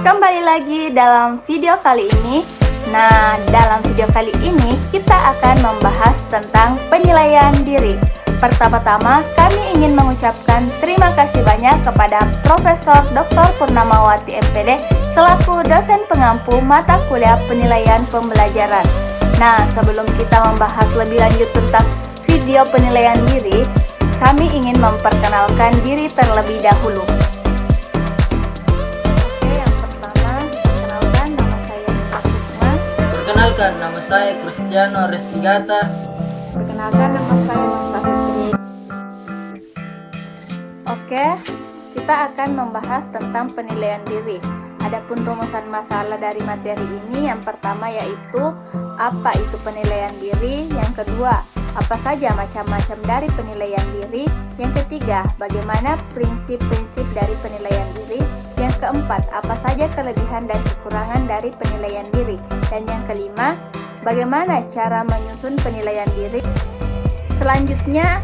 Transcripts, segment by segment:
Kembali lagi dalam video kali ini. Nah, dalam video kali ini kita akan membahas tentang penilaian diri. Pertama-tama, kami ingin mengucapkan terima kasih banyak kepada Profesor Dr. Purnamawati MPD selaku dosen pengampu mata kuliah penilaian pembelajaran. Nah, sebelum kita membahas lebih lanjut tentang video penilaian diri, kami ingin memperkenalkan diri terlebih dahulu. Perkenalkan, nama saya Cristiano Resigata. Perkenalkan, nama saya Nasa Fitri. Oke, kita akan membahas tentang penilaian diri. Adapun rumusan masalah dari materi ini, yang pertama yaitu apa itu penilaian diri, yang kedua apa saja macam-macam dari penilaian diri, yang ketiga bagaimana prinsip-prinsip dari penilaian diri, yang keempat apa saja kelebihan dan kekurangan dari penilaian diri, dan yang kelima bagaimana cara menyusun penilaian diri. Selanjutnya,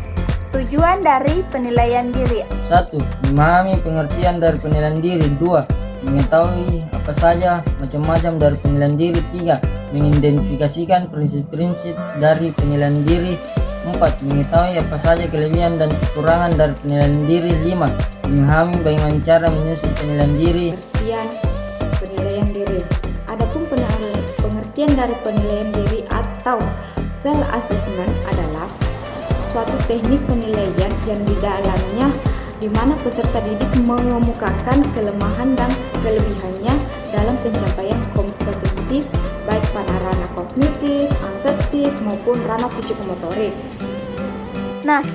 tujuan dari penilaian diri. 1. Memahami pengertian dari penilaian diri. 2. Mengetahui apa saja macam-macam dari penilaian diri. 3. Mengidentifikasikan prinsip-prinsip dari penilaian diri. 4. Mengetahui apa saja kelebihan dan kekurangan dari penilaian diri. 5. Memahami bagaimana cara menyusun penilaian diri. Pengertian penilaian diri. Adapun pengertian dari penilaian diri atau self assessment adalah suatu teknik penilaian yang di dalamnya di mana peserta didik mengemukakan kelemahan dan kelebihannya dalam pencapaian kompetensi baik pada ranah kognitif, afektif maupun ranah psikomotorik. Nah,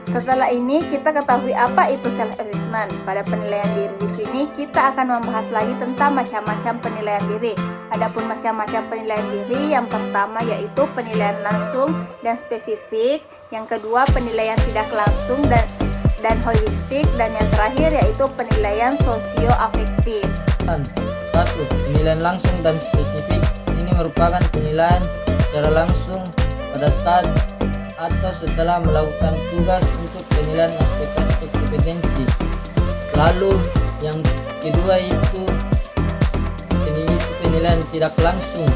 setelah ini kita ketahui apa itu self assessment. Pada penilaian diri di sini kita akan membahas lagi tentang macam-macam penilaian diri. Adapun macam-macam penilaian diri, yang pertama yaitu penilaian langsung dan spesifik, yang kedua penilaian tidak langsung dan holistik, dan yang terakhir yaitu penilaian sosioafektif. 1. Penilaian langsung dan spesifik. Ini merupakan penilaian secara langsung pada saat atau setelah melakukan tugas untuk penilaian aspek-aspek kompetensi. Lalu yang kedua itu penilaian tidak langsung.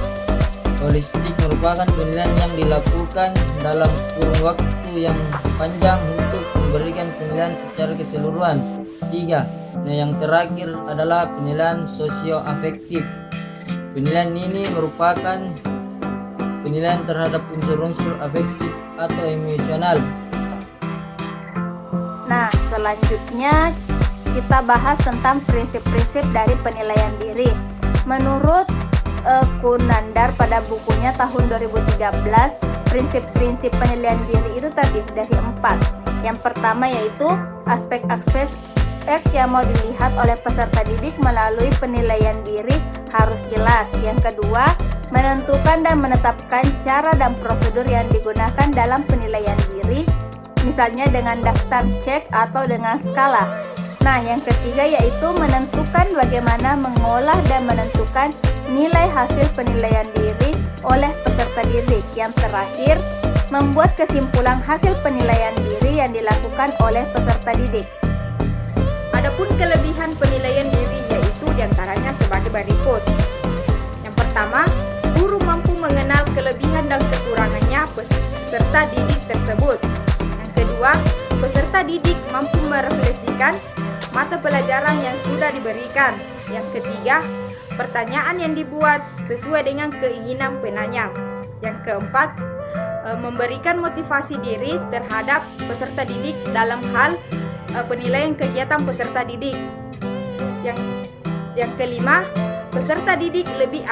Holistik merupakan penilaian yang dilakukan dalam kurun waktu yang panjang untuk memberikan penilaian secara keseluruhan. 3. Nah, yang terakhir adalah penilaian sosioafektif. Penilaian ini merupakan penilaian terhadap unsur-unsur afektif atau emosional. Nah, selanjutnya kita bahas tentang prinsip-prinsip dari penilaian diri. Menurut Kunandar pada bukunya tahun 2013, prinsip-prinsip penilaian diri itu terdiri dari 4. Yang pertama yaitu aspek-aspek yang mau dilihat oleh peserta didik melalui penilaian diri harus jelas. Yang kedua, menentukan dan menetapkan cara dan prosedur yang digunakan dalam penilaian diri, misalnya dengan daftar cek atau dengan skala. Nah, yang ketiga yaitu menentukan bagaimana mengolah dan menentukan nilai hasil penilaian diri oleh peserta didik. Yang terakhir, membuat kesimpulan hasil penilaian diri yang dilakukan oleh peserta didik. Adapun kelebihan penilaian diri yaitu diantaranya sebagai berikut. Yang pertama, guru mampu mengenal kelebihan dan kekurangannya peserta didik tersebut. Yang kedua, peserta didik mampu merefleksikan mata pelajaran yang sudah diberikan. Yang ketiga, pertanyaan yang dibuat sesuai dengan keinginan penanya. Yang keempat, memberikan motivasi diri terhadap peserta didik dalam hal penilaian kegiatan peserta didik. Yang kelima, peserta didik lebih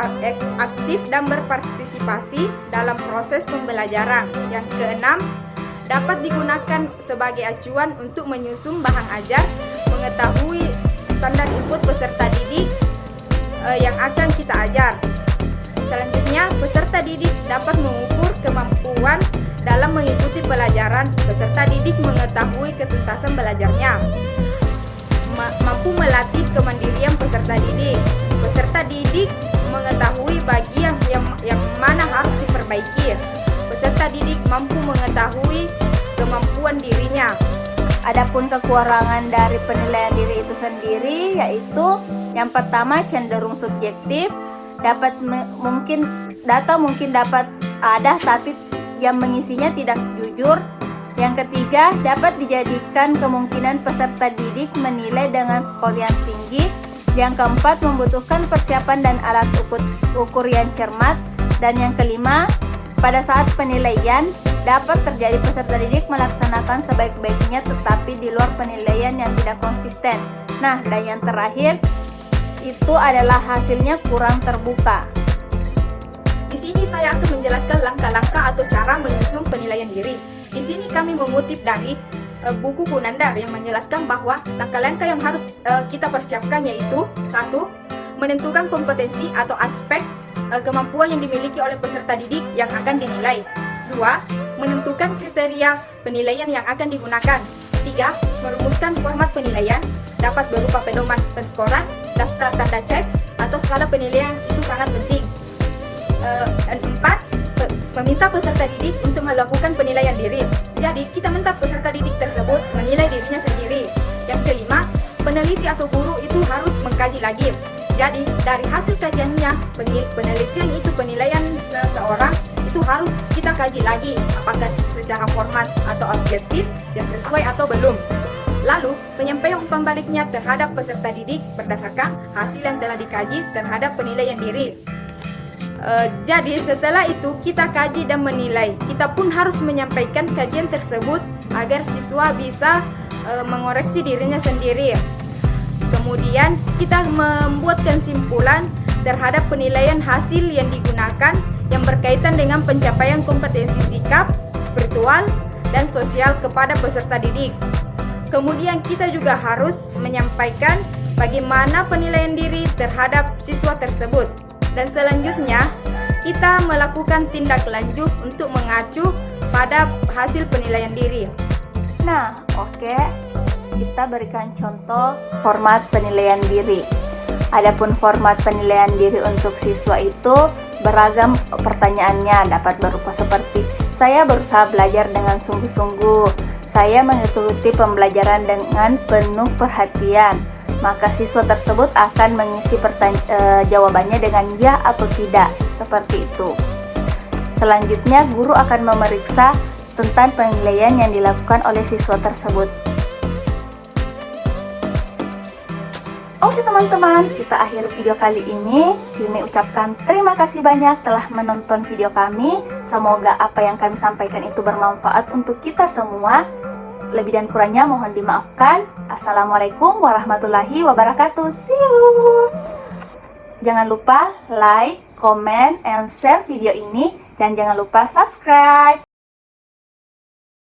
aktif dan berpartisipasi dalam proses pembelajaran. Yang keenam, dapat digunakan sebagai acuan untuk menyusun bahan ajar, mengetahui standar input peserta didik yang akan kita ajar. Selanjutnya, peserta didik dapat mengukur kemampuan dalam mengikuti pelajaran. Peserta didik mengetahui ketuntasan belajarnya, mampu melatih kemandirian peserta didik. Peserta didik mengetahui bagian yang mana harus diperbaiki. Peserta didik mampu mengetahui kemampuan dirinya. Adapun kekurangan dari penilaian diri itu sendiri yaitu yang pertama cenderung subjektif, data mungkin dapat ada tapi yang mengisinya tidak jujur. Yang ketiga, dapat dijadikan kemungkinan peserta didik menilai dengan skor yang tinggi. Yang keempat, membutuhkan persiapan dan alat ukur yang cermat. Dan yang kelima, pada saat penilaian dapat terjadi peserta didik melaksanakan sebaik-baiknya tetapi di luar penilaian yang tidak konsisten. Nah, dan yang terakhir itu adalah hasilnya kurang terbuka. Di sini saya akan menjelaskan langkah-langkah atau cara menyusun penilaian diri. Di sini kami mengutip dari buku Kunandar yang menjelaskan bahwa langkah-langkah yang harus kita persiapkan yaitu 1. Menentukan kompetensi atau aspek kemampuan yang dimiliki oleh peserta didik yang akan dinilai. 2. Menentukan kriteria penilaian yang akan digunakan. 3. Merumuskan format penilaian, dapat berupa pedoman penskoran, daftar tanda cek, atau skala penilaian itu sangat penting. 4. Meminta peserta didik untuk melakukan penilaian diri. Jadi, kita minta peserta didik tersebut menilai dirinya sendiri. Yang kelima, peneliti atau guru itu harus mengkaji lagi. Jadi, dari hasil kajiannya, penelitian itu penilaian seseorang itu harus kita kaji lagi apakah secara format atau objektif dan sesuai atau belum. Lalu, penyampaian umpan baliknya terhadap peserta didik berdasarkan hasil yang telah dikaji terhadap penilaian diri. Jadi setelah itu kita kaji dan menilai. Kita pun harus menyampaikan kajian tersebut agar siswa bisa mengoreksi dirinya sendiri. Kemudian kita membuat kesimpulan terhadap penilaian hasil yang digunakan yang berkaitan dengan pencapaian kompetensi sikap, spiritual, dan sosial kepada peserta didik. Kemudian kita juga harus menyampaikan bagaimana penilaian diri terhadap siswa tersebut. Dan selanjutnya, kita melakukan tindak lanjut untuk mengacu pada hasil penilaian diri. Nah, oke. Kita berikan contoh format penilaian diri. Adapun format penilaian diri untuk siswa itu beragam pertanyaannya, dapat berupa seperti saya berusaha belajar dengan sungguh-sungguh, saya mengikuti pembelajaran dengan penuh perhatian. Maka siswa tersebut akan mengisi jawabannya dengan ya atau tidak, seperti itu. Selanjutnya, guru akan memeriksa tentang penilaian yang dilakukan oleh siswa tersebut. Oke teman-teman, kita akhiri video kali ini. Kami ucapkan terima kasih banyak telah menonton video kami. Semoga apa yang kami sampaikan itu bermanfaat untuk kita semua. Lebih dan kurangnya mohon dimaafkan. Assalamualaikum warahmatullahi wabarakatuh. See you. Jangan lupa like, comment, and share video ini. Dan jangan lupa subscribe.